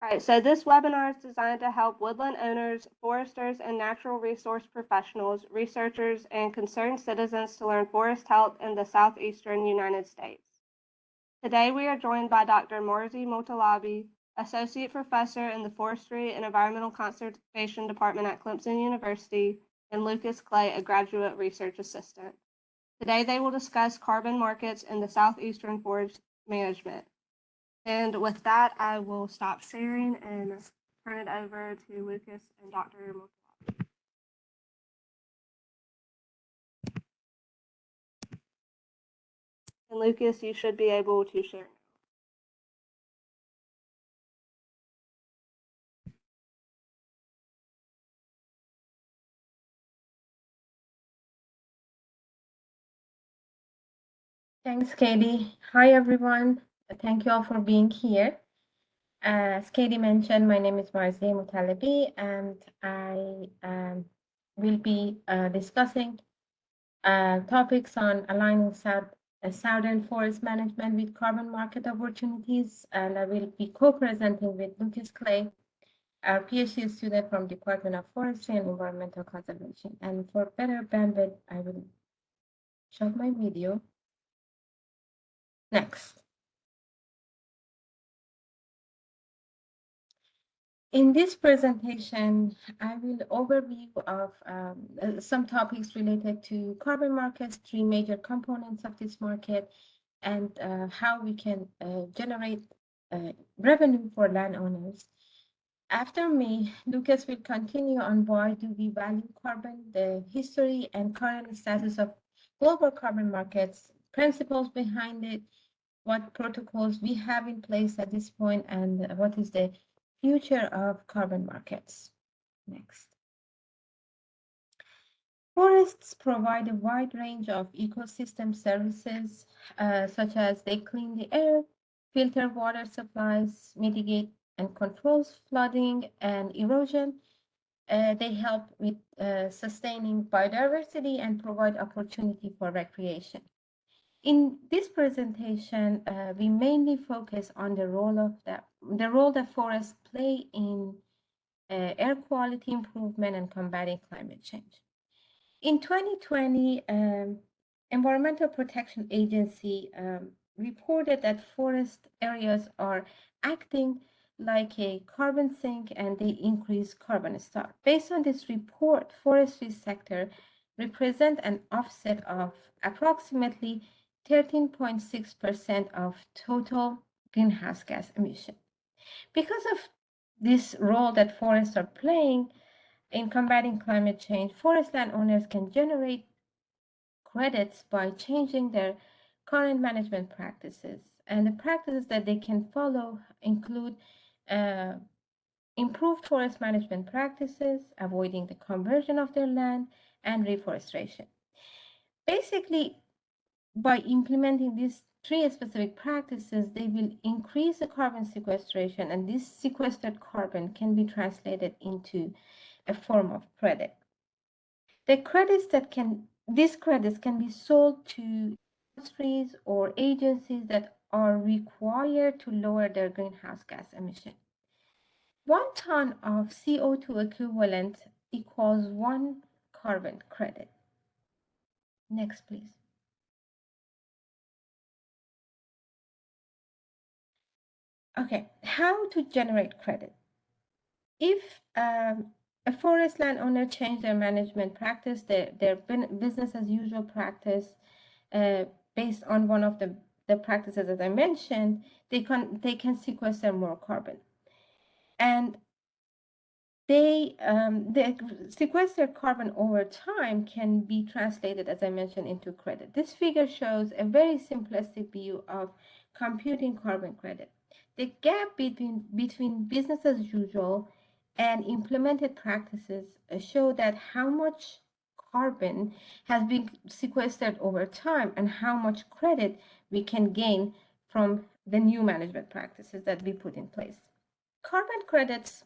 All right, so this webinar is designed to help woodland owners, foresters, and natural resource professionals, researchers, and concerned citizens to learn forest health in the southeastern United States. Today, we are joined by Dr. Marzieh Motallebi, Associate Professor in the Forestry and Environmental Conservation Department at Clemson University, and Lucas Clay, a Graduate Research Assistant. Today, they will discuss carbon markets in the southeastern forest management. And with that, I will stop sharing and turn it over to Lucas and Dr. Motallebi. And Lucas, you should be able to share now. Thanks, Katie. Hi, everyone. Thank you all for being here. As Katie mentioned, my name is Marzieh Motallebi, and I will be discussing topics on aligning southern forest management with carbon market opportunities, and I will be co-presenting with Lucas Clay, a PhD student from Department of Forestry and Environmental Conservation. And for better bandwidth, I will shut my video. Next. In this presentation, I will overview of some topics related to carbon markets, three major components of this market, and how we can generate revenue for landowners. After me, Lucas will continue on why do we value carbon, the history and current status of global carbon markets, principles behind it, what protocols we have in place at this point, and what is the future of carbon markets. Next. Forests provide a wide range of ecosystem services, such as they clean the air, filter water supplies, mitigate and controls flooding and erosion. They help with sustaining biodiversity and provide opportunity for recreation. In this presentation, we mainly focus on the role that forests play in air quality improvement and combating climate change. In 2020, Environmental Protection Agency reported that forest areas are acting like a carbon sink and they increase carbon stock. Based on this report, forestry sector represent an offset of approximately 13.6% of total greenhouse gas emission. Because of this role that forests are playing in combating climate change, forest landowners can generate credits by changing their current management practices. And the practices that they can follow include improved forest management practices, avoiding the conversion of their land, and reforestation. Basically, by implementing these three specific practices, they will increase the carbon sequestration, and this sequestered carbon can be translated into a form of credit. These credits can be sold to industries or agencies that are required to lower their greenhouse gas emission. 1 ton of CO2 equivalent equals 1 carbon credit. Next, please. Okay, how to generate credit? If a forest landowner change their management practice, their business as usual practice, based on one of the practices as I mentioned, they can sequester more carbon, and they sequestered carbon over time can be translated, as I mentioned, into credit. This figure shows a very simplistic view of computing carbon credit. The gap between business as usual and implemented practices show that how much carbon has been sequestered over time and how much credit we can gain from the new management practices that we put in place. Carbon credits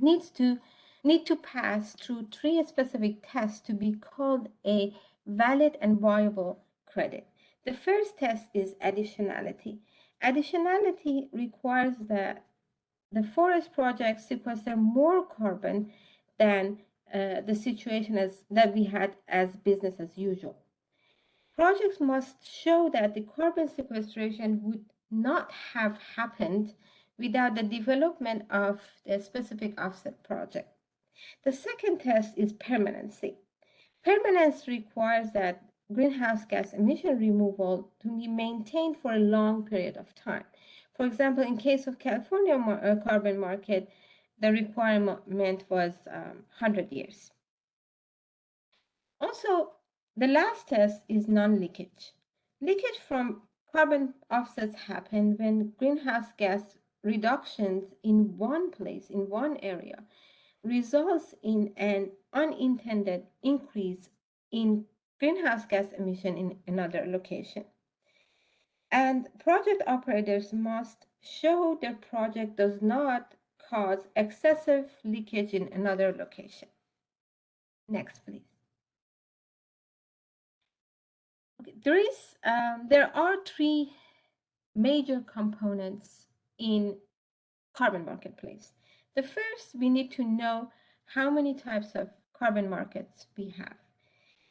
need to pass through three specific tests to be called a valid and viable credit. The first test is additionality. Additionality requires the the forest projects sequester more carbon than the situation that we had as business as usual. Projects must show that the carbon sequestration would not have happened without the development of the specific offset project. The second test is permanency. Permanence requires that greenhouse gas emission removal to be maintained for a long period of time. For example, in case of California carbon market, the requirement was 100 years. Also, the last test is non-leakage. Leakage from carbon offsets happen when greenhouse gas reductions in one place, in one area, results in an unintended increase in greenhouse gas emission in another location. And project operators must show their project does not cause excessive leakage in another location. Next, please. There are three major components in carbon marketplace. The first, we need to know how many types of carbon markets we have.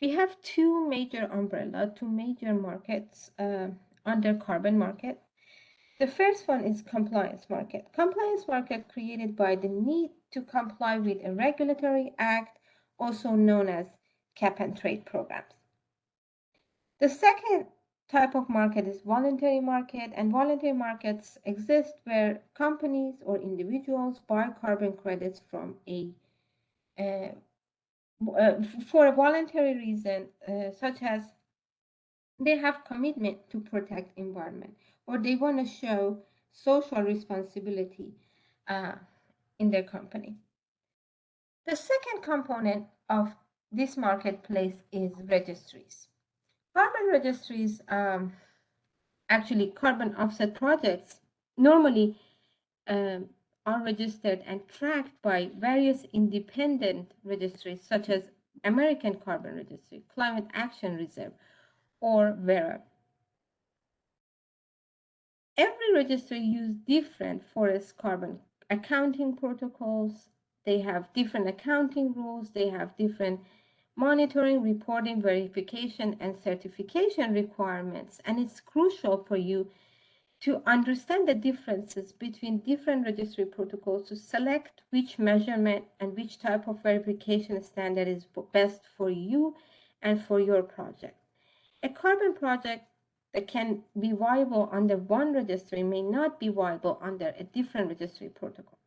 We have two major markets under carbon market. The first one is compliance market. Compliance market created by the need to comply with a regulatory act, also known as cap and trade programs. The second type of market is voluntary market, and voluntary markets exist where companies or individuals buy carbon credits from for a voluntary reason, such as they have commitment to protect environment, or they want to show social responsibility in their company. The second component of this marketplace is registries. Carbon registries, actually carbon offset projects, normally are registered and tracked by various independent registries such as American Carbon Registry, Climate Action Reserve, or Vera. Every registry uses different forest carbon accounting protocols. They have different accounting rules. They have different monitoring, reporting, verification, and certification requirements. And it's crucial for you to understand the differences between different registry protocols to select which measurement and which type of verification standard is best for you and for your project. A carbon project that can be viable under one registry may not be viable under a different registry protocol.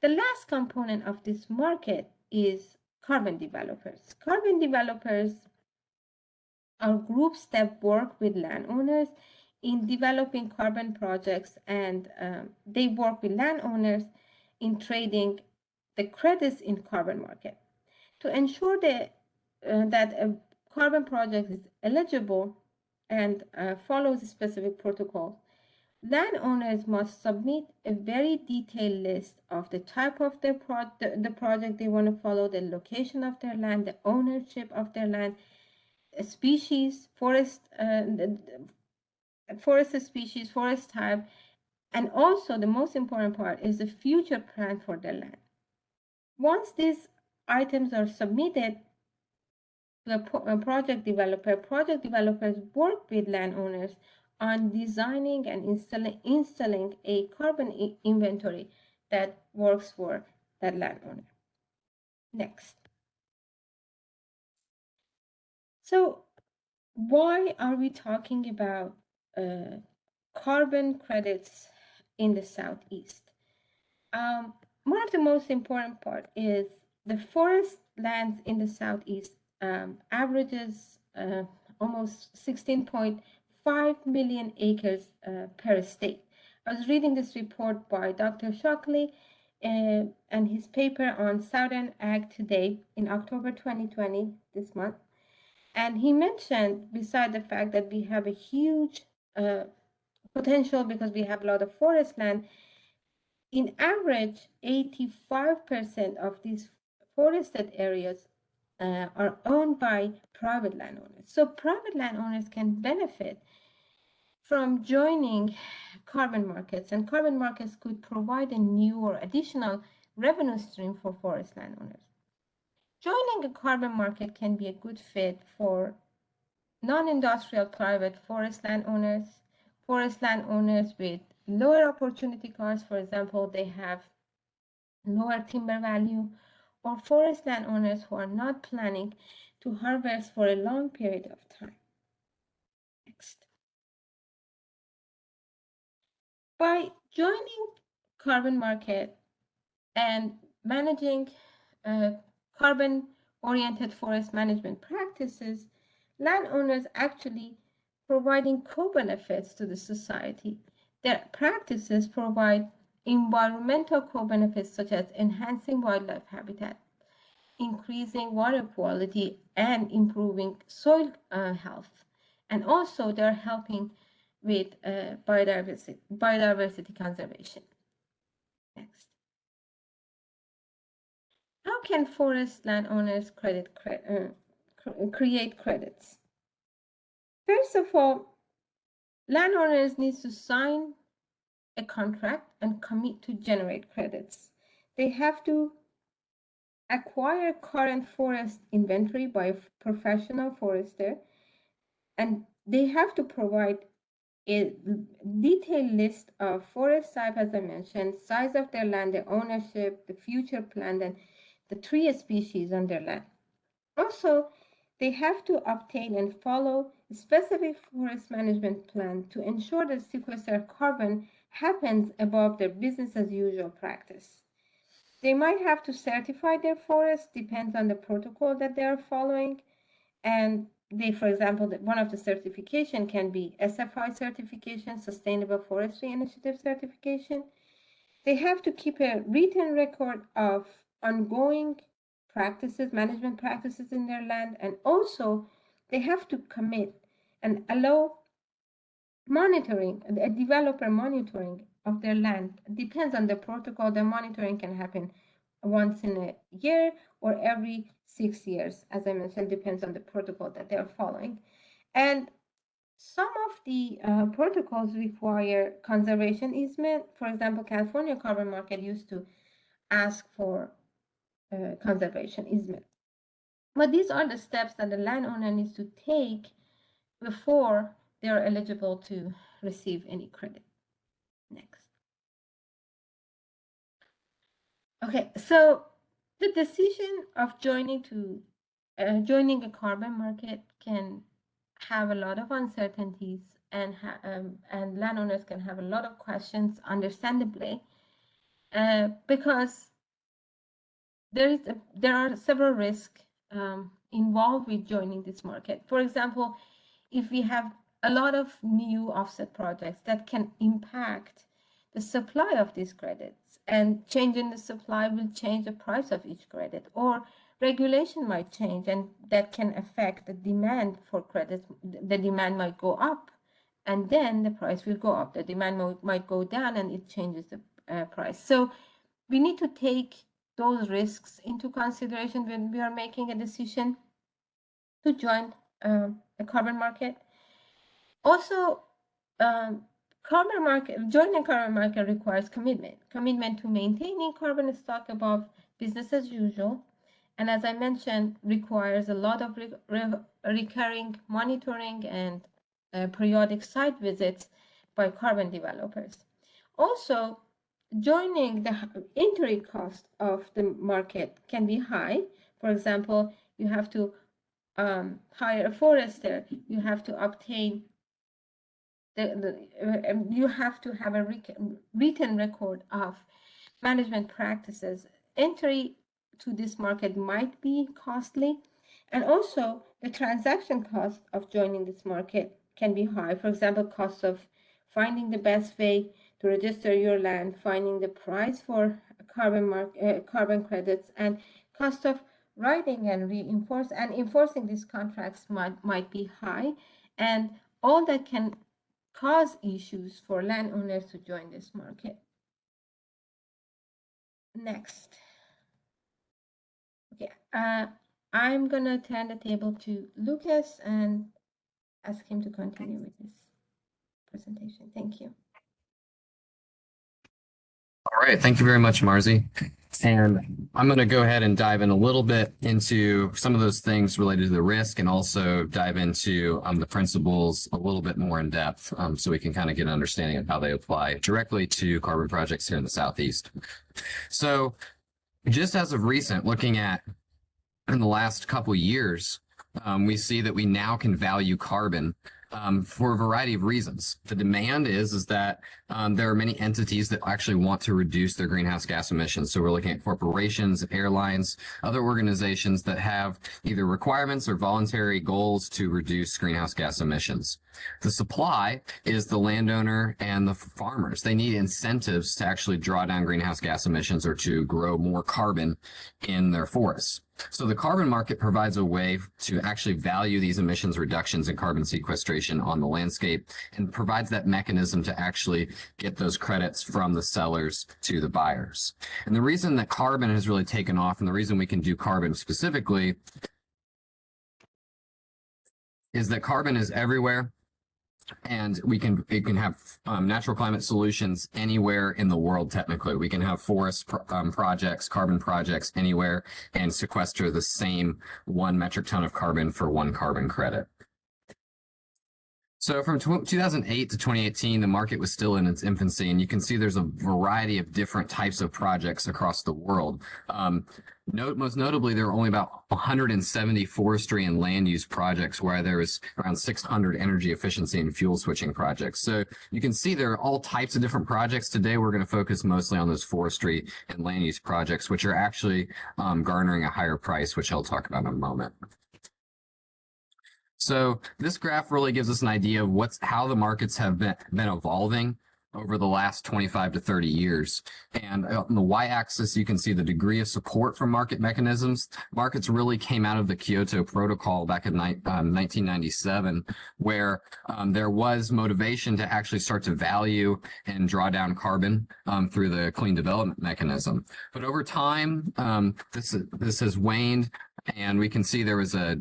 The last component of this market is carbon developers. Carbon developers are groups that work with landowners in developing carbon projects, and they work with landowners in trading the credits in carbon market. To ensure that a carbon project is eligible and follows a specific protocol, landowners must submit a very detailed list of the type of the project they want to follow, the location of their land, the ownership of their land, species, forest species, forest type, and also the most important part is the future plan for the land. Once these items are submitted to a project developers work with landowners on designing and installing a carbon inventory that works for that landowner. Next. So why are we talking about carbon credits in the Southeast? One of the most important part is the forest lands in the Southeast averages almost 16.5 million acres per state. I was reading this report by Dr. Shockley and his paper on Southern Ag Today in October 2020, this month. And he mentioned, beside the fact that we have a huge potential because we have a lot of forest land, in average, 85% of these forested areas are owned by private landowners. So private landowners can benefit from joining carbon markets, and carbon markets could provide a new or additional revenue stream for forest landowners. Joining a carbon market can be a good fit for non-industrial private forest landowners with lower opportunity costs. For example, they have lower timber value, or forest landowners who are not planning to harvest for a long period of time. Next. By joining carbon market and managing carbon-oriented forest management practices, landowners actually providing co-benefits to the society. Their practices provide environmental co-benefits such as enhancing wildlife habitat, increasing water quality, and improving soil health. And also they're helping with biodiversity conservation. Next. How can forest landowners create credits? First of all, landowners need to sign a contract and commit to generate credits. They have to acquire current forest inventory by a professional forester, and they have to provide a detailed list of forest type, as I mentioned, size of their land, the ownership, the future plan, and the tree species on their land. Also, they have to obtain and follow a specific forest management plan to ensure that sequester of carbon happens above their business as usual practice. They might have to certify their forest, depends on the protocol that they are following. And they, for example, one of the certification can be SFI certification, Sustainable Forestry Initiative certification. They have to keep a written record of ongoing practices, management practices in their land, and also they have to commit and allow monitoring, a developer monitoring of their land. It depends on the protocol. The monitoring can happen once in a year or every 6 years. As I mentioned, depends on the protocol that they're following. And some of the protocols require conservation easement. For example, California carbon market used to ask for conservation easement. But these are the steps that the landowner needs to take before they are eligible to receive any credit. Next. Okay, so the decision of joining a carbon market can have a lot of uncertainties, and landowners can have a lot of questions, understandably, because there are several risks involved with joining this market. For example, if we have a lot of new offset projects that can impact the supply of these credits, and changing the supply will change the price of each credit, or regulation might change and that can affect the demand for credits. The demand might go up and then the price will go up. The demand might go down and it changes the price. So we need to take those risks into consideration when we are making a decision to join a carbon market. Also, joining a carbon market requires commitment to maintaining carbon stock above business as usual, and as I mentioned, requires a lot of recurring monitoring and periodic site visits by carbon developers. Also, joining the entry cost of the market can be high. For example, you have to hire a forester, you have to obtain you have to have a written record of management practices. Entry to this market might be costly, and also the transaction cost of joining this market can be high. For example, cost of finding the best way to register your land, finding the price for carbon credits, and cost of writing and enforcing these contracts might be high, and all that can cause issues for landowners to join this market. Next. Okay, I'm gonna turn the table to Lucas and ask him to continue with this presentation. Thank you. All right, thank you very much, Marzieh. And I'm going to go ahead and dive in a little bit into some of those things related to the risk, and also dive into the principles a little bit more in depth, so we can kind of get an understanding of how they apply directly to carbon projects here in the Southeast. So just as of recent, looking at in the last couple of years, we see that we now can value carbon for a variety of reasons. The demand is that there are many entities that actually want to reduce their greenhouse gas emissions. So we're looking at corporations, airlines, other organizations that have either requirements or voluntary goals to reduce greenhouse gas emissions. The supply is the landowner and the farmers. They need incentives to actually draw down greenhouse gas emissions or to grow more carbon in their forests. So the carbon market provides a way to actually value these emissions reductions and carbon sequestration on the landscape, and provides that mechanism to actually get those credits from the sellers to the buyers. And the reason that carbon has really taken off, and the reason we can do carbon specifically, is that carbon is everywhere. And it can have natural climate solutions anywhere in the world. Technically, we can have forest projects, carbon projects anywhere, and sequester the same 1 metric ton of carbon for 1 carbon credit. So from 2008 to 2018, the market was still in its infancy, and you can see there's a variety of different types of projects across the world. Most notably, there are only about 170 forestry and land use projects, where there is around 600 energy efficiency and fuel switching projects. So you can see there are all types of different projects. Today, we're going to focus mostly on those forestry and land use projects, which are actually garnering a higher price, which I'll talk about in a moment. So this graph really gives us an idea of how the markets have been evolving over the last 25 to 30 years. And on the y-axis, you can see the degree of support for market mechanisms. Markets really came out of the Kyoto Protocol back in 1997, where there was motivation to actually start to value and draw down carbon through the clean development mechanism. But over time, this has waned, and we can see there was a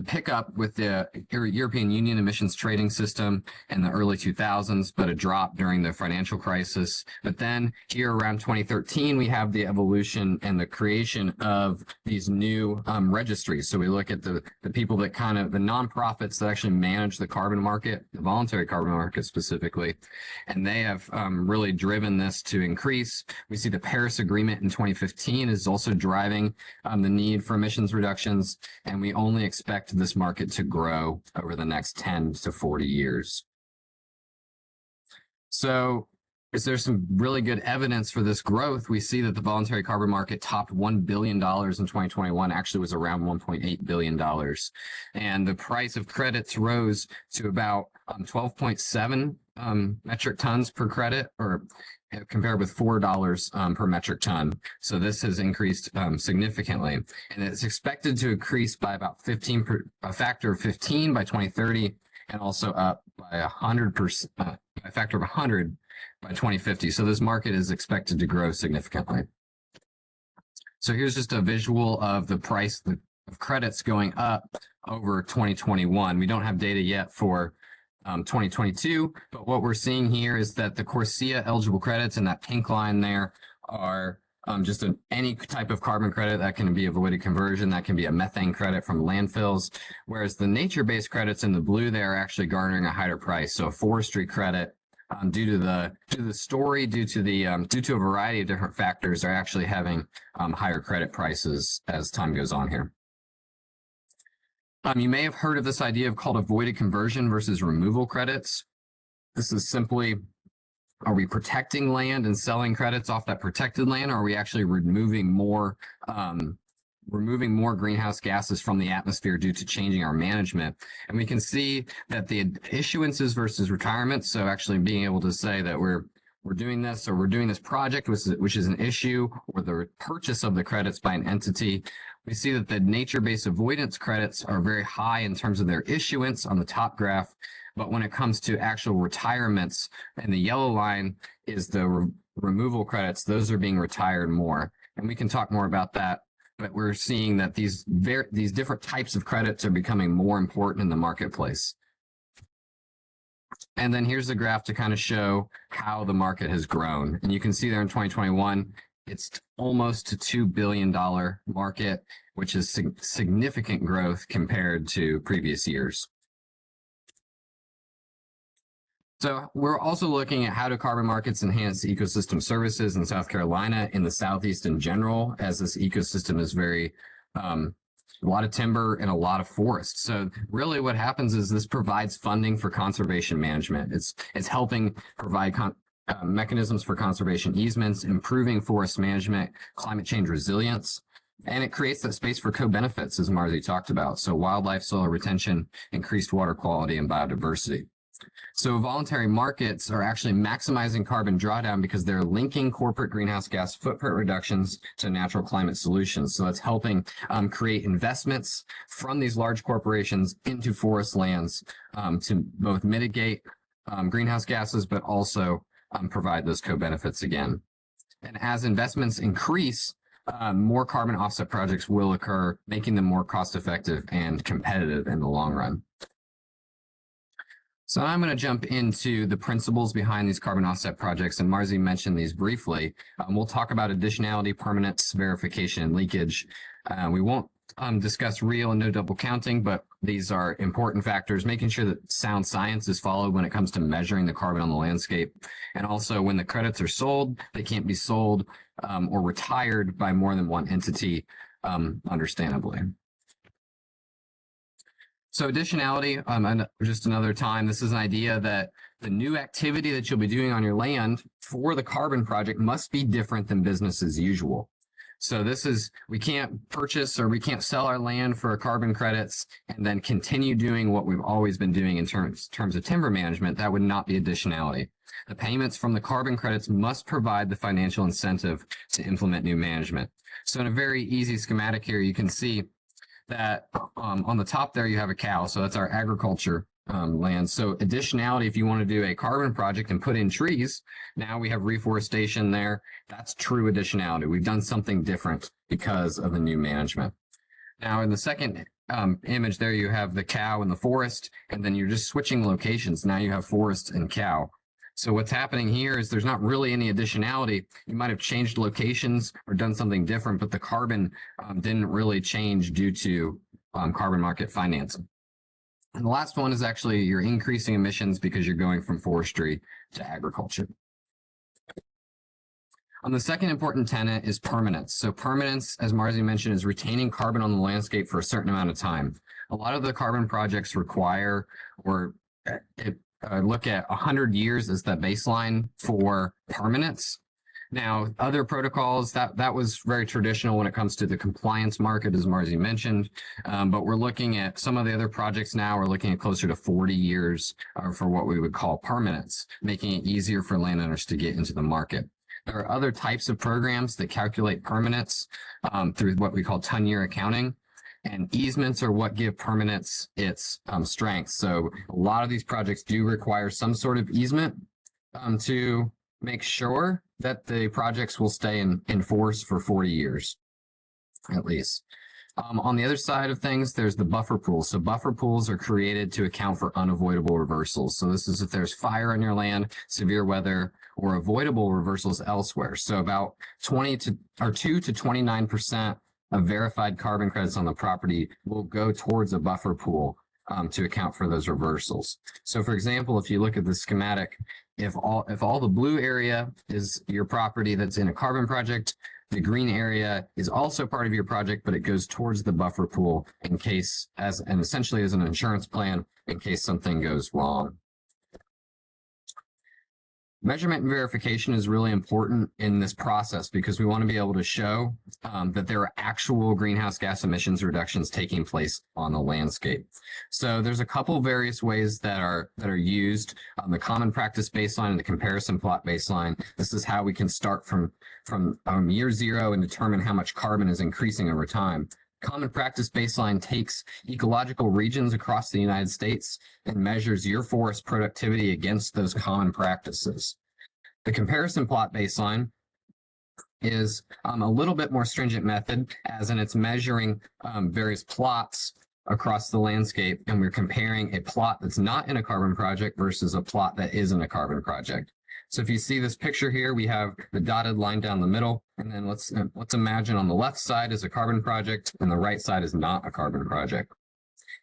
pickup with the European Union emissions trading system in the early 2000s, but a drop during the financial crisis. But then here around 2013, we have the evolution and the creation of these new registries. So we look at the people that the nonprofits that actually manage the carbon market, the voluntary carbon market specifically, and they have really driven this to increase. We see the Paris Agreement in 2015 is also driving the need for emissions reductions, and we only expect this market to grow over the next 10 to 40 years. So is there some really good evidence for this growth? We see that the voluntary carbon market topped $1 billion in 2021, actually was around $1.8 billion. And the price of credits rose to about 12.7 metric tons per credit, or compared with $4 per metric ton. So this has increased significantly, and it's expected to increase by about a factor of 15 by 2030, and also up by 100%, a factor of 100 by 2050. So this market is expected to grow significantly. So here's just a visual of the price of credits going up over 2021. We don't have data yet for 2022, but what we're seeing here is that the CORSIA eligible credits in that pink line there are just any type of carbon credit. That can be avoided conversion, that can be a methane credit from landfills, whereas the nature-based credits in the blue there are actually garnering a higher price. So a forestry credit, due to the story, due to a variety of different factors, are actually having higher credit prices as time goes on here. You may have heard of this idea called avoided conversion versus removal credits. This is simply, are we protecting land and selling credits off that protected land, or are we actually removing more greenhouse gases from the atmosphere due to changing our management? And we can see that the issuances versus retirements, so actually being able to say that we're doing this, or we're doing this project, which is an issue, or the purchase of the credits by an entity, we see that the nature-based avoidance credits are very high in terms of their issuance on the top graph. But when it comes to actual retirements, and the yellow line is the removal credits, those are being retired more. And we can talk more about that, but we're seeing that these different types of credits are becoming more important in the marketplace. And then here's the graph to kind of show how the market has grown. And you can see there in 2021, it's almost a $2 billion market, which is significant growth compared to previous years. So we're also looking at how do carbon markets enhance ecosystem services in South Carolina, in the Southeast in general, as this ecosystem is very, a lot of timber and a lot of forest. So really what happens is this provides funding for conservation management. It's helping provide mechanisms for conservation easements, improving forest management, climate change resilience, and it creates that space for co-benefits, as Marzieh talked about. So wildlife, soil retention, increased water quality, and biodiversity. So voluntary markets are actually maximizing carbon drawdown because they're linking corporate greenhouse gas footprint reductions to natural climate solutions. So that's helping create investments from these large corporations into forest lands to both mitigate greenhouse gases, but also provide those co-benefits again. And as investments increase, more carbon offset projects will occur, making them more cost effective and competitive in the long run. So I'm going to jump into the principles behind these carbon offset projects, and Marzieh mentioned these briefly. We'll talk about additionality, permanence, verification, and leakage. We won't discuss real and no double counting, but these are important factors, making sure that sound science is followed when it comes to measuring the carbon on the landscape. And also when the credits are sold, they can't be sold or retired by more than one entity, understandably. So additionality, and just another time, this is an idea that the new activity that you'll be doing on your land for the carbon project must be different than business as usual. So this is, we can't purchase or we can't sell our land for carbon credits and then continue doing what we've always been doing in terms of timber management. That would not be additionality. The payments from the carbon credits must provide the financial incentive to implement new management. So in a very easy schematic here, you can see that on the top there, you have a cow. So that's our agriculture land. So additionality, if you want to do a carbon project and put in trees, now we have reforestation there. That's true additionality. We've done something different because of the new management. Now in the second image there, you have the cow and the forest, and then you're just switching locations. Now you have forest and cow. So what's happening here is there's not really any additionality. You might have changed locations or done something different, but the carbon didn't really change due to carbon market financing. And the last one is actually you're increasing emissions because you're going from forestry to agriculture. The second important tenet is permanence. So permanence, as Marzieh mentioned, is retaining carbon on the landscape for a certain amount of time. A lot of the carbon projects require or look at 100 years as the baseline for permanence. Now, other protocols, that was very traditional when it comes to the compliance market, as Marzieh mentioned, but we're looking at some of the other projects now, we're looking at closer to 40 years for what we would call permanence, making it easier for landowners to get into the market. There are other types of programs that calculate permanence through what we call ton-year accounting. And easements are what give permanence its strength. So a lot of these projects do require some sort of easement to make sure that the projects will stay in force for 40 years, at least. On the other side of things, there's the buffer pool. So buffer pools are created to account for unavoidable reversals. So this is if there's fire on your land, severe weather, or avoidable reversals elsewhere. So about 2 to 29% of verified carbon credits on the property will go towards a buffer pool to account for those reversals. So for example, if you look at the schematic, if all the blue area is your property that's in a carbon project, the green area is also part of your project, but it goes towards the buffer pool in case, and essentially as an insurance plan in case something goes wrong. Measurement and verification is really important in this process because we want to be able to show that there are actual greenhouse gas emissions reductions taking place on the landscape. So there's a couple various ways that are used on the common practice baseline and the comparison plot baseline. This is how we can start from year zero and determine how much carbon is increasing over time. Common practice baseline takes ecological regions across the United States and measures your forest productivity against those common practices. The comparison plot baseline is a little bit more stringent method, as in it's measuring various plots across the landscape, and we're comparing a plot that's not in a carbon project versus a plot that is in a carbon project. So if you see this picture here, we have the dotted line down the middle, and then let's imagine on the left side is a carbon project and the right side is not a carbon project.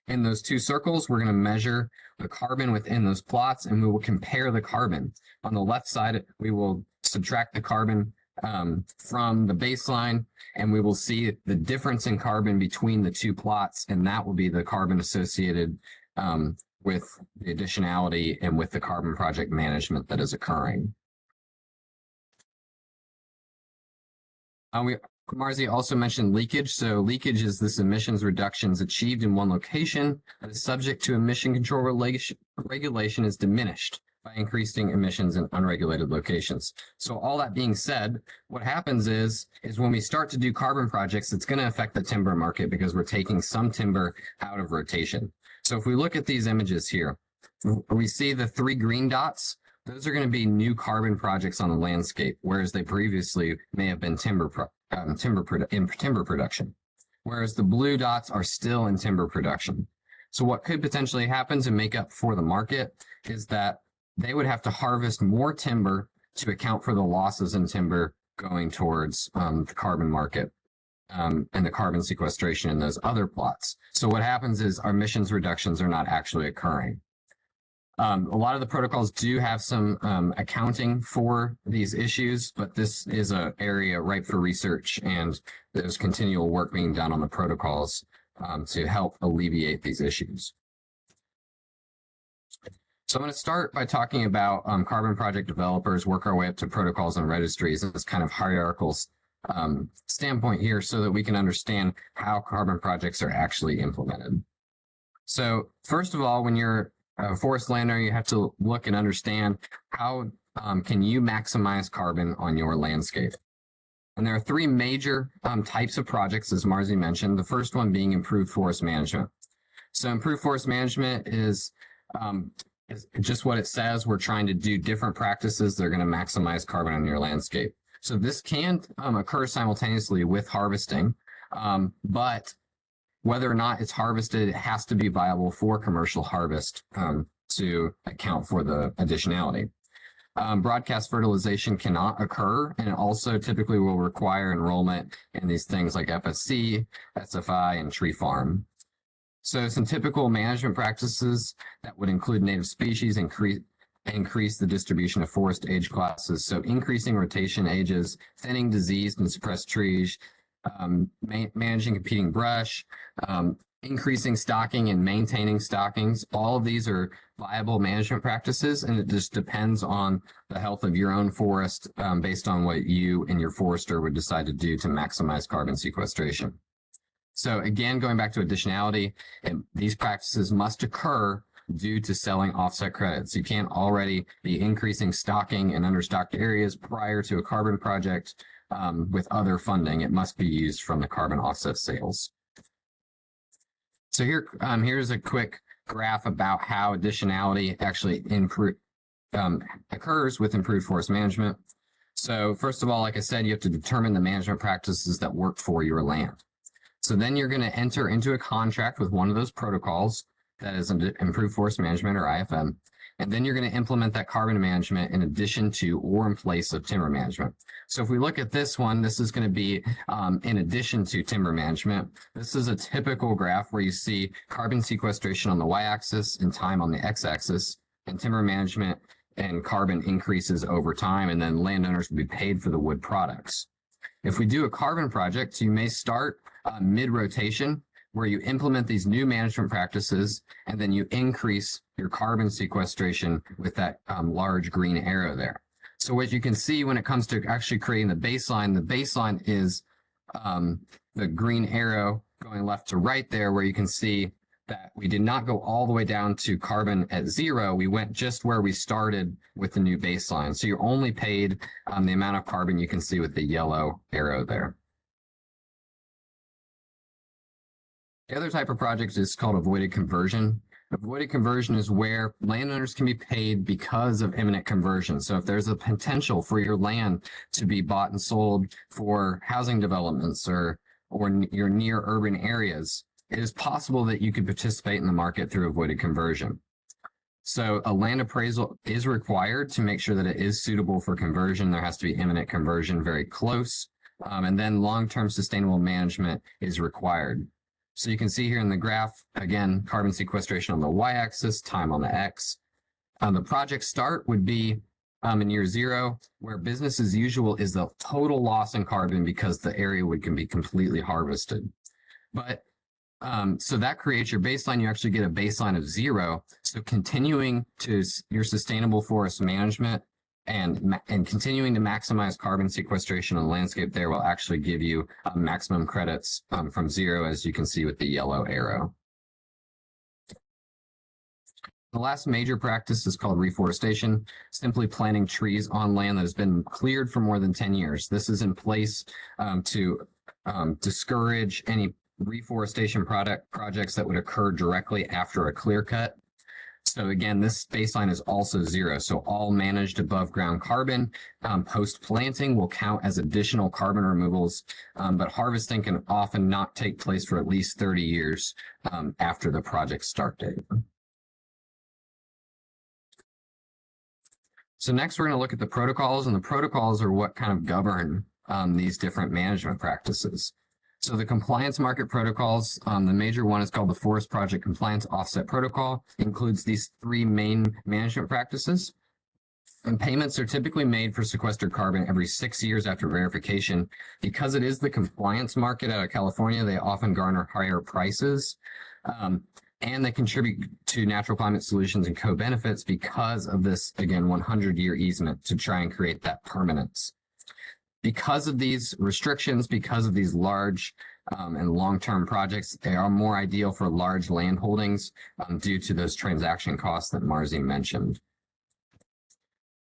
In those two circles, we're going to measure the carbon within those plots, and we will compare the carbon. On the left side, we will subtract the carbon from the baseline, and we will see the difference in carbon between the two plots, and that will be the carbon associated with the additionality and with the carbon project management that is occurring. Marzieh also mentioned leakage. So leakage is this emissions reductions achieved in one location that is subject to emission control regulation is diminished by increasing emissions in unregulated locations. So all that being said, what happens is when we start to do carbon projects, it's going to affect the timber market because we're taking some timber out of rotation. So if we look at these images here, we see the 3 green dots. Those are going to be new carbon projects on the landscape, whereas they previously may have been timber production, whereas the blue dots are still in timber production. So what could potentially happen to make up for the market is that they would have to harvest more timber to account for the losses in timber going towards the carbon market and the carbon sequestration in those other plots. So what happens is our emissions reductions are not actually occurring. A lot of the protocols do have some accounting for these issues, but this is an area ripe for research, and there's continual work being done on the protocols to help alleviate these issues. So I'm going to start by talking about carbon project developers, work our way up to protocols and registries, and this kind of hierarchical standpoint here so that we can understand how carbon projects are actually implemented. So first of all, when you're a forest landowner, you have to look and understand how can you maximize carbon on your landscape. And there are 3 major types of projects, as Marzieh mentioned, the first one being improved forest management. So improved forest management is just what it says. We're trying to do different practices that are going to maximize carbon on your landscape. So this can occur simultaneously with harvesting, but whether or not it's harvested, it has to be viable for commercial harvest to account for the additionality. Broadcast fertilization cannot occur, and it also typically will require enrollment in these things like FSC, SFI, and tree farm. So some typical management practices that would include native species, increase the distribution of forest age classes. So increasing rotation ages, thinning diseased and suppressed trees, managing competing brush, increasing stocking and maintaining stockings. All of these are viable management practices, and it just depends on the health of your own forest based on what you and your forester would decide to do to maximize carbon sequestration. So again, going back to additionality, these practices must occur due to selling offset credits. You can't already be increasing stocking in understocked areas prior to a carbon project with other funding. It must be used from the carbon offset sales. So here's a quick graph about how additionality actually occurs with improved forest management. So first of all, like I said, you have to determine the management practices that work for your land. So then you're going to enter into a contract with one of those protocols that is improved forest management or IFM. And then you're going to implement that carbon management in addition to or in place of timber management. So if we look at this one, this is going to be in addition to timber management. This is a typical graph where you see carbon sequestration on the y-axis and time on the x-axis, and timber management and carbon increases over time, and then landowners will be paid for the wood products. If we do a carbon project, you may start mid-rotation, where you implement these new management practices, and then you increase your carbon sequestration with that large green arrow there. So what you can see when it comes to actually creating the baseline is the green arrow going left to right there, where you can see that we did not go all the way down to carbon at 0. We went just where we started with the new baseline. So you're only paid the amount of carbon you can see with the yellow arrow there. The other type of project is called avoided conversion. Avoided conversion is where landowners can be paid because of imminent conversion. So if there's a potential for your land to be bought and sold for housing developments or your near urban areas, it is possible that you could participate in the market through avoided conversion. So a land appraisal is required to make sure that it is suitable for conversion. There has to be imminent conversion, very close. And then long-term sustainable management is required. So you can see here in the graph, again, carbon sequestration on the y-axis, time on the x. The project start would be in year 0, where business as usual is the total loss in carbon because the area can be completely harvested. But so that creates your baseline. You actually get a baseline of 0. So continuing to your sustainable forest management and continuing to maximize carbon sequestration on the landscape there will actually give you maximum credits from 0, as you can see with the yellow arrow. The last major practice is called reforestation, simply planting trees on land that has been cleared for more than 10 years. This is in place to discourage any reforestation projects that would occur directly after a clear cut. So again, this baseline is also 0. So all managed above ground carbon post planting will count as additional carbon removals, but harvesting can often not take place for at least 30 years after the project start date. So next, we're going to look at the protocols, and the protocols are what kind of govern these different management practices. So the compliance market protocols, the major one is called the Forest Project Compliance Offset Protocol, includes these 3 main management practices. And payments are typically made for sequestered carbon every 6 years after verification. Because it is the compliance market out of California, they often garner higher prices. And they contribute to natural climate solutions and co-benefits because of this, again, 100-year easement to try and create that permanence. Because of these restrictions, because of these large and long-term projects, they are more ideal for large land holdings due to those transaction costs that Marzieh mentioned.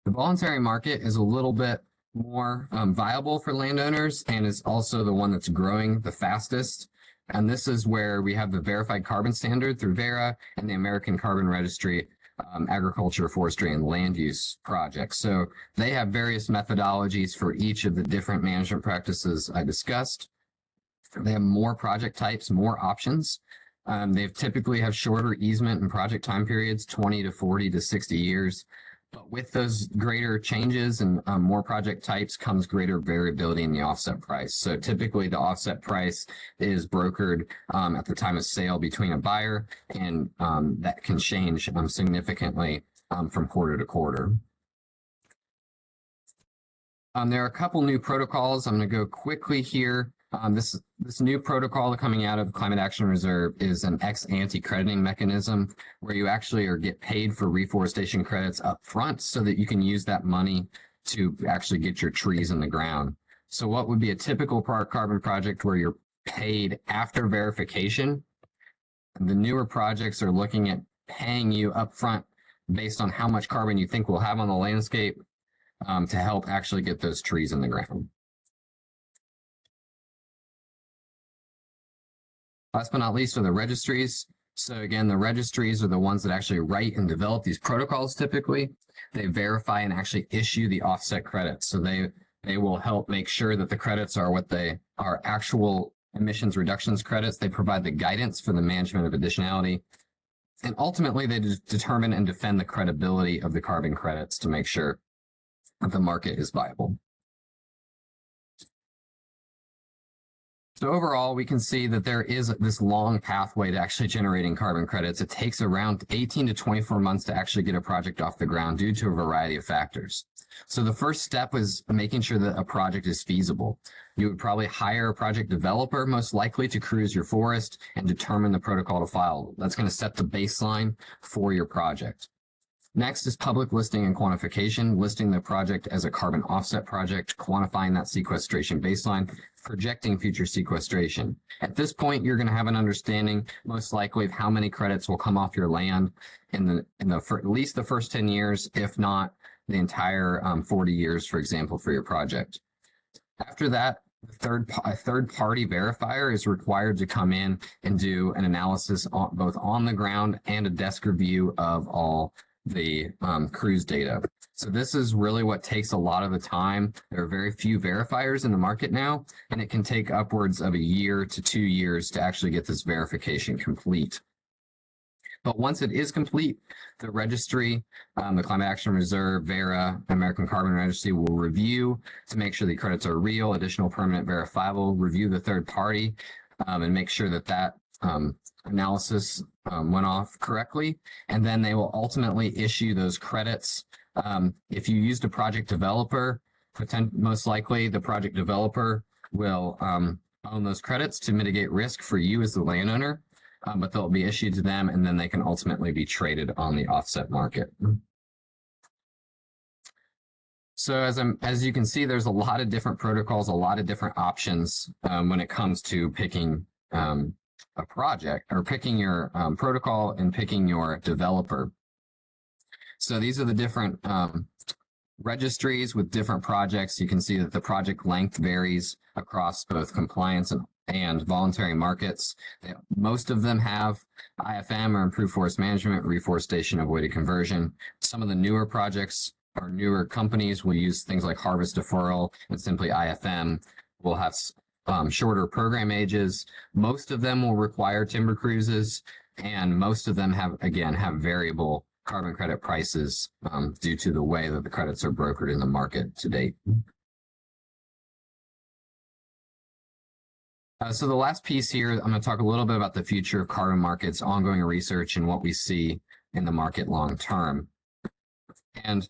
The voluntary market is a little bit more viable for landowners and is also the one that's growing the fastest. And this is where we have the Verified Carbon Standard through VERA and the American Carbon Registry agriculture, forestry, and land use projects. So they have various methodologies for each of the different management practices I discussed. They have more project types, more options. They typically have shorter easement and project time periods, 20 to 40 to 60 years. But with those greater changes and more project types comes greater variability in the offset price. So typically the offset price is brokered at the time of sale between a buyer, and that can change significantly from quarter to quarter. There are a couple new protocols. I'm going to go quickly here. This new protocol coming out of Climate Action Reserve is an ex-ante crediting mechanism where you actually get paid for reforestation credits up front so that you can use that money to actually get your trees in the ground. So what would be a typical carbon project where you're paid after verification? The newer projects are looking at paying you up front based on how much carbon you think we'll have on the landscape to help actually get those trees in the ground. Last but not least are the registries. So again, the registries are the ones that actually write and develop these protocols typically. They verify and actually issue the offset credits. So they will help make sure that the credits are what they are, actual emissions reductions credits. They provide the guidance for the management of additionality. And ultimately, they determine and defend the credibility of the carbon credits to make sure that the market is viable. So overall, we can see that there is this long pathway to actually generating carbon credits. It takes around 18 to 24 months to actually get a project off the ground due to a variety of factors. So the first step is making sure that a project is feasible. You would probably hire a project developer, most likely, to cruise your forest and determine the protocol to file. That's going to set the baseline for your project. Next is public listing and quantification, listing the project as a carbon offset project, quantifying that sequestration baseline, projecting future sequestration. At this point, you're going to have an understanding, most likely, of how many credits will come off your land in at least the first 10 years, if not the entire 40 years, for example, for your project. After that, a third-party verifier is required to come in and do an analysis both on the ground and a desk review of all the cruise data. So this is really what takes a lot of the time. There are very few verifiers in the market now, and it can take upwards of a year to 2 years to actually get this verification complete. But once it is complete, the registry, the Climate Action Reserve, VERA, American Carbon Registry will review to make sure the credits are real, additional, permanent, verifiable, review the third party, and make sure that that analysis went off correctly. And then they will ultimately issue those credits. If you used a project developer, most likely the project developer will own those credits to mitigate risk for you as the landowner. But they'll be issued to them, and then they can ultimately be traded on the offset market. So as you can see, there's a lot of different protocols, a lot of different options when it comes to picking a project, or picking your protocol and picking your developer. So these are the different registries with different projects. You can see that the project length varies across both compliance and voluntary markets. Most of them have IFM, or improved forest management, reforestation, avoided conversion. Some of the newer projects or newer companies will use things like harvest deferral and simply IFM. Will have shorter program ages. Most of them will require timber cruises, and most of them have variable carbon credit prices due to the way that the credits are brokered in the market to date. So the last piece here, I'm going to talk a little bit about the future of carbon markets, ongoing research, and what we see in the market long term. And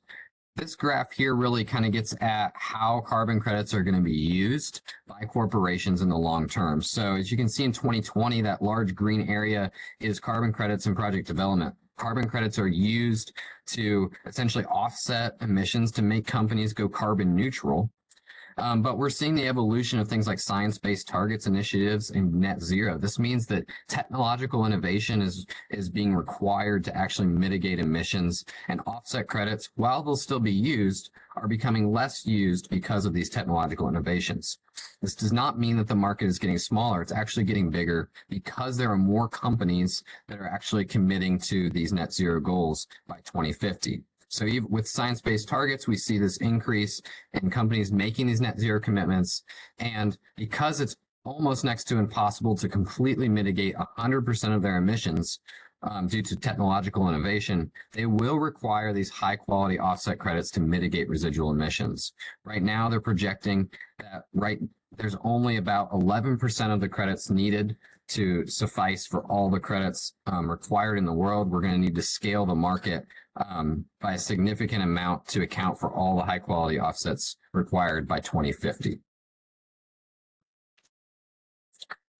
this graph here really kind of gets at how carbon credits are going to be used by corporations in the long term. So as you can see in 2020, that large green area is carbon credits and project development. Carbon credits are used to essentially offset emissions to make companies go carbon neutral. But we're seeing the evolution of things like science-based targets initiatives and net zero. This means that technological innovation is being required to actually mitigate emissions, and offset credits, while they'll still be used, are becoming less used because of these technological innovations. This does not mean that the market is getting smaller. It's actually getting bigger because there are more companies that are actually committing to these net zero goals by 2050. So even with science-based targets, we see this increase in companies making these net zero commitments. And because it's almost next to impossible to completely mitigate 100% of their emissions due to technological innovation, they will require these high-quality offset credits to mitigate residual emissions. Right now, they're projecting that there's only about 11% of the credits needed to suffice for all the credits required in the world. We're going to need to scale the market by a significant amount to account for all the high quality offsets required by 2050.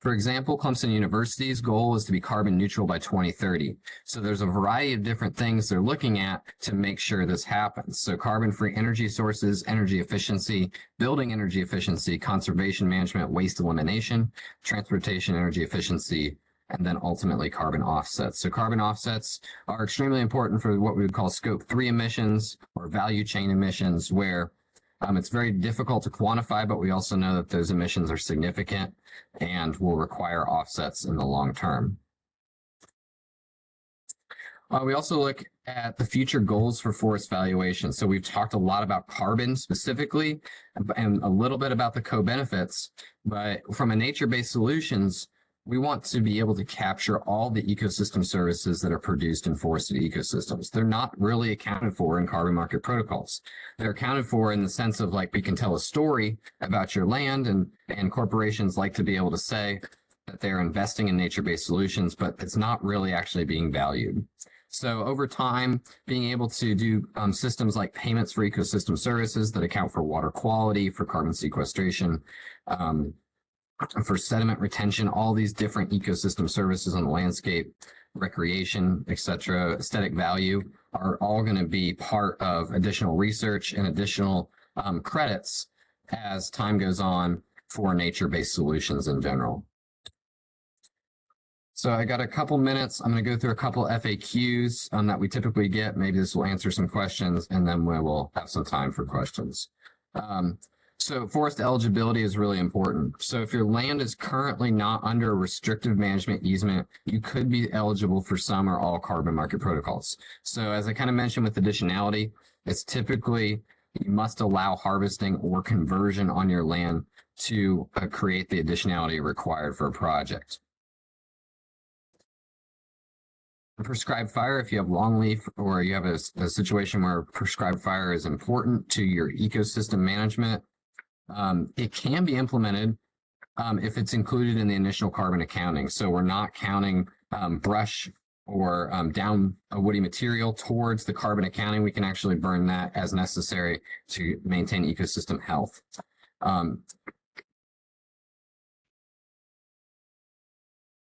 For example, Clemson University's goal is to be carbon neutral by 2030. So there's a variety of different things they're looking at to make sure this happens. So carbon-free energy sources, energy efficiency, building energy efficiency, conservation management, waste elimination, transportation energy efficiency, and then ultimately carbon offsets. So carbon offsets are extremely important for what we would call scope 3 emissions or value chain emissions, where it's very difficult to quantify, but we also know that those emissions are significant and will require offsets in the long term. We also look at the future goals for forest valuation. So we've talked a lot about carbon specifically and a little bit about the co-benefits, but from a nature-based solutions, we want to be able to capture all the ecosystem services that are produced in forested ecosystems. They're not really accounted for in carbon market protocols. They're accounted for in the sense of, like, we can tell a story about your land, and corporations like to be able to say that they're investing in nature-based solutions, but it's not really actually being valued. So over time, being able to do systems like payments for ecosystem services that account for water quality, for carbon sequestration, for sediment retention, all these different ecosystem services on the landscape, recreation, etc., aesthetic value, are all going to be part of additional research and additional credits as time goes on for nature-based solutions in general. So I got a couple minutes. I'm going to go through a couple FAQs that we typically get. Maybe this will answer some questions, and then we will have some time for questions. So forest eligibility is really important. So if your land is currently not under a restrictive management easement, you could be eligible for some or all carbon market protocols. So as I kind of mentioned with additionality, it's typically you must allow harvesting or conversion on your land to create the additionality required for a project. Prescribed fire, if you have longleaf or you have a situation where prescribed fire is important to your ecosystem management, it can be implemented if it's included in the initial carbon accounting. So we're not counting brush or down a woody material towards the carbon accounting. We can actually burn that as necessary to maintain ecosystem health.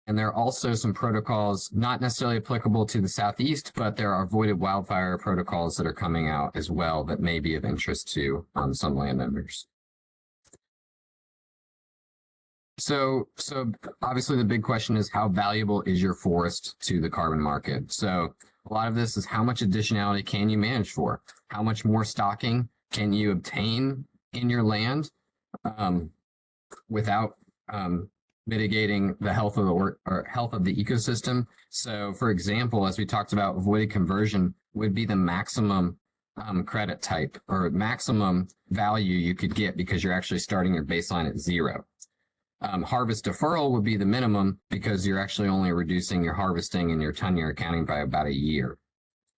And there are also some protocols not necessarily applicable to the Southeast, but there are avoided wildfire protocols that are coming out as well that may be of interest to some landowners. So obviously the big question is, how valuable is your forest to the carbon market? So a lot of this is, how much additionality can you manage for? How much more stocking can you obtain in your land without mitigating the health of the ecosystem? So for example, as we talked about, avoided conversion would be the maximum credit type or maximum value you could get because you're actually starting your baseline at zero. Harvest deferral would be the minimum because you're actually only reducing your harvesting and your tenure accounting by about a year.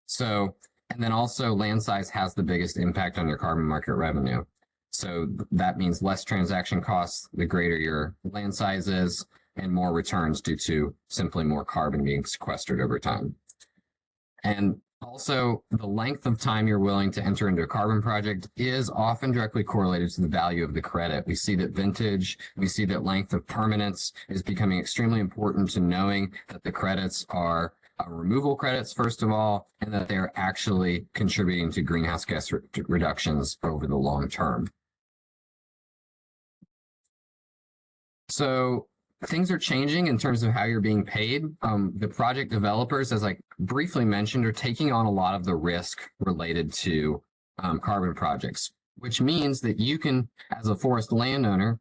So, and then also land size has the biggest impact on your carbon market revenue. So that means less transaction costs, the greater your land size is, and more returns due to simply more carbon being sequestered over time. And also, the length of time you're willing to enter into a carbon project is often directly correlated to the value of the credit. We see that vintage, we see that length of permanence is becoming extremely important to knowing that the credits are removal credits, first of all, and that they're actually contributing to greenhouse gas reductions over the long term. So things are changing in terms of how you're being paid. The project developers, as I briefly mentioned, are taking on a lot of the risk related to carbon projects, which means that you can, as a forest landowner,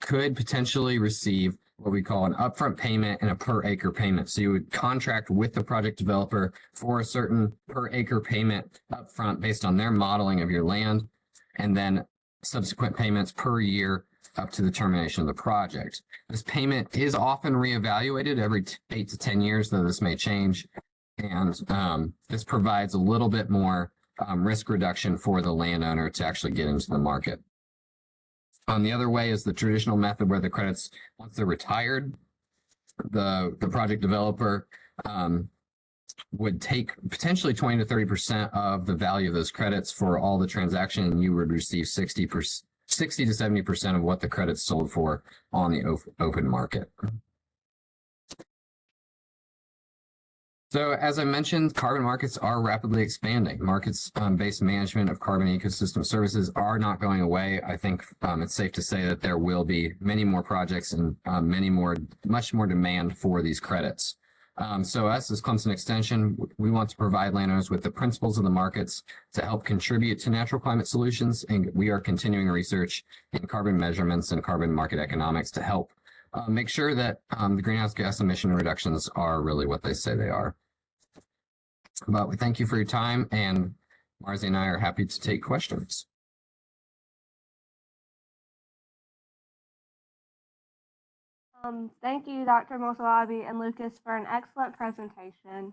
could potentially receive what we call an upfront payment and a per acre payment. So you would contract with the project developer for a certain per acre payment upfront based on their modeling of your land, and then subsequent payments per year up to the termination of the project. This payment is often reevaluated every 8 to 10 years, though this may change. And this provides a little bit more risk reduction for the landowner to actually get into the market. The other way is the traditional method where the credits, once they're retired, the project developer would take potentially 20 to 30% of the value of those credits for all the transaction, and you would receive 60 to 70% of what the credits sold for on the open market. So as I mentioned, carbon markets are rapidly expanding. Markets-based management of carbon ecosystem services are not going away. I think it's safe to say that there will be many more projects and much more demand for these credits. So us as Clemson Extension, we want to provide landowners with the principles of the markets to help contribute to natural climate solutions. And we are continuing research in carbon measurements and carbon market economics to help make sure that the greenhouse gas emission reductions are really what they say they are. But we thank you for your time, and Marzieh and I are happy to take questions. Thank you, Dr. Motallebi and Lucas, for an excellent presentation.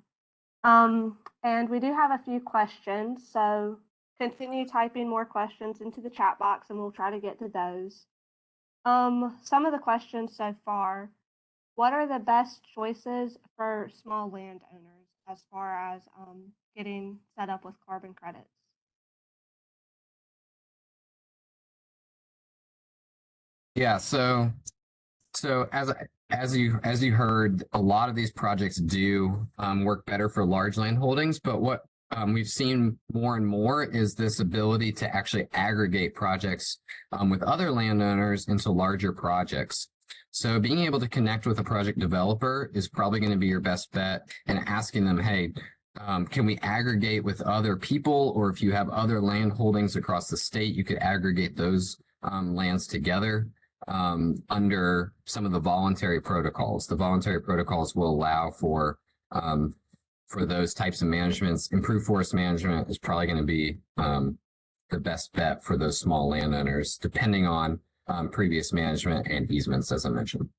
And we do have a few questions, so continue typing more questions into the chat box and we'll try to get to those. Some of the questions so far: what are the best choices for small landowners as far as getting set up with carbon credits? Yeah, so as you heard, a lot of these projects do work better for large land holdings, but what we've seen more and more is this ability to actually aggregate projects with other landowners into larger projects. So being able to connect with a project developer is probably going to be your best bet, and asking them, hey, can we aggregate with other people, or if you have other land holdings across the state, you could aggregate those lands together under some of the voluntary protocols. The voluntary protocols will allow for those types of managements. Improved forest management is probably going to be the best bet for those small landowners, depending on previous management and easements, as I mentioned.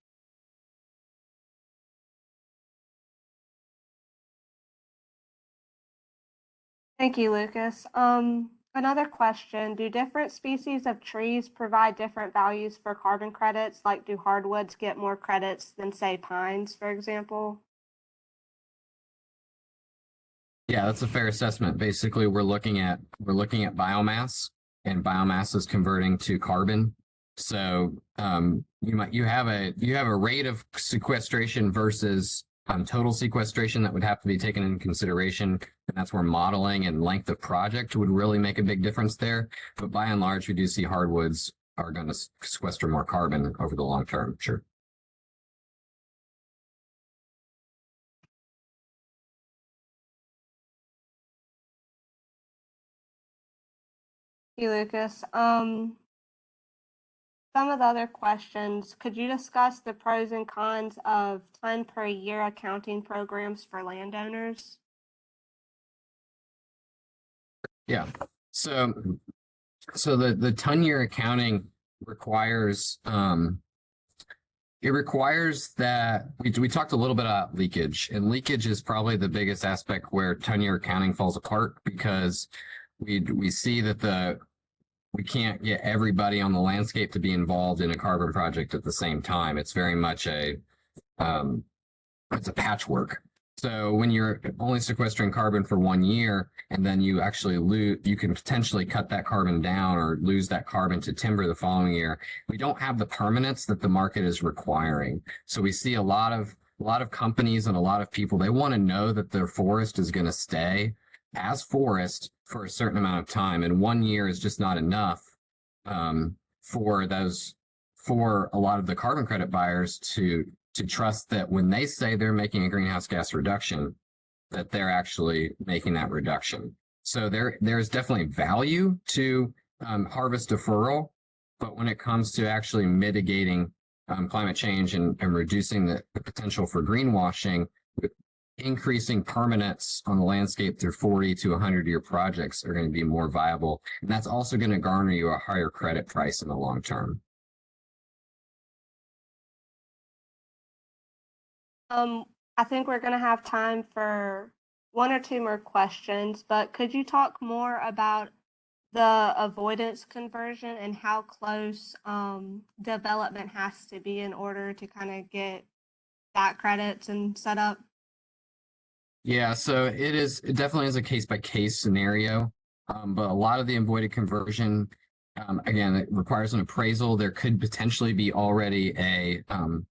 Thank you, Lucas. Another question, do different species of trees provide different values for carbon credits? Like, do hardwoods get more credits than, say, pines, for example? Yeah, that's a fair assessment. Basically, we're looking at biomass, and biomass is converting to carbon. So you have a rate of sequestration versus total sequestration that would have to be taken into consideration, and that's where modeling and length of project would really make a big difference there. But by and large, we do see hardwoods are going to sequester more carbon over the long term. Sure. Thank you, Lucas. Some of the other questions, could you discuss the pros and cons of ton per year accounting programs for landowners? Yeah. So the ton year accounting requires it requires that we talked a little bit about leakage, and leakage is probably the biggest aspect where ton year accounting falls apart, because we see that we can't get everybody on the landscape to be involved in a carbon project at the same time. It's very much it's a patchwork. So when you're only sequestering carbon for 1 year, and then you actually you can potentially cut that carbon down or lose that carbon to timber the following year. We don't have the permanence that the market is requiring. So we see a lot of companies and a lot of people, they want to know that their forest is going to stay as forest for a certain amount of time, and 1 year is just not enough for a lot of the carbon credit buyers to trust that when they say they're making a greenhouse gas reduction, that they're actually making that reduction. So there's definitely value to harvest deferral, but when it comes to actually mitigating climate change and reducing the potential for greenwashing, increasing permanence on the landscape through 40 to 100-year projects are going to be more viable. And that's also going to garner you a higher credit price in the long term. I think we're going to have time for 1 or 2 more questions, but could you talk more about the avoidance conversion and how close development has to be in order to kind of get that credits and set up? Yeah, so it definitely is a case by case scenario, but a lot of the avoided conversion, again, it requires an appraisal. There could potentially be already an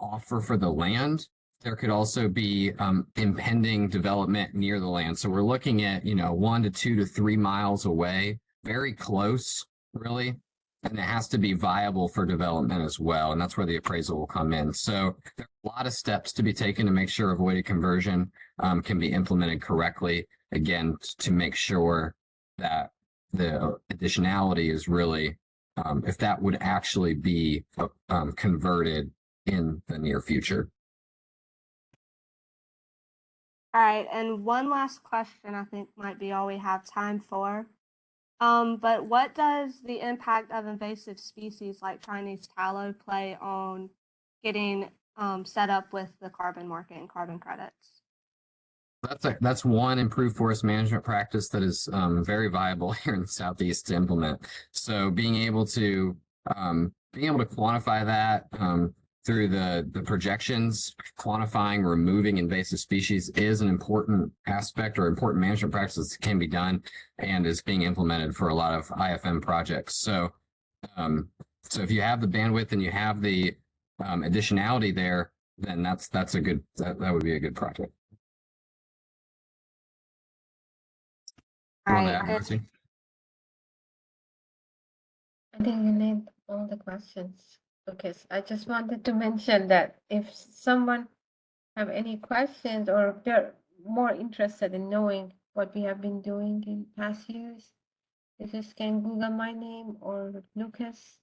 offer for the land. There could also be impending development near the land. So we're looking at 1 to 2 to 3 miles away, very close, really. And it has to be viable for development as well. And that's where the appraisal will come in. So there are a lot of steps to be taken to make sure avoided conversion can be implemented correctly. Again, to make sure that the additionality is really, if that would actually be converted in the near future. All right, and one last question I think might be all we have time for. But what does the impact of invasive species like Chinese tallow play on getting set up with the carbon market and carbon credits? That's one improved forest management practice that is very viable here in the Southeast to implement. So being able to quantify that through the projections, quantifying, removing invasive species is an important aspect or important management practice that can be done and is being implemented for a lot of IFM projects. So, so if you have the bandwidth and you have the additionality there, then that's a good, that would be a good project. All Want to right. add, Marzieh? I think we named all the questions. Okay, so I just wanted to mention that if someone have any questions or more interested in knowing what we have been doing in past years, you just can Google my name or Lucas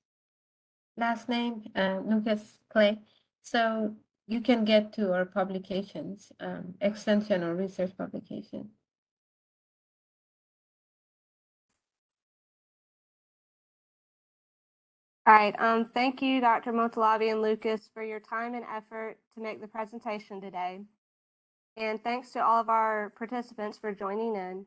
last name, Lucas Clay. So you can get to our publications, extension or research publication. All right. Thank you, Dr. Motallebi and Lucas, for your time and effort to make the presentation today. And thanks to all of our participants for joining in.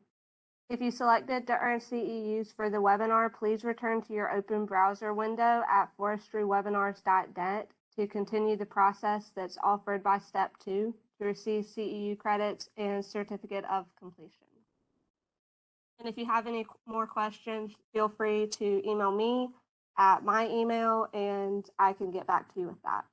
If you selected to earn CEUs for the webinar, please return to your open browser window at forestrywebinars.net to continue the process that's offered by Step 2 to receive CEU credits and Certificate of Completion. And if you have any more questions, feel free to email me at my email and I can get back to you with that.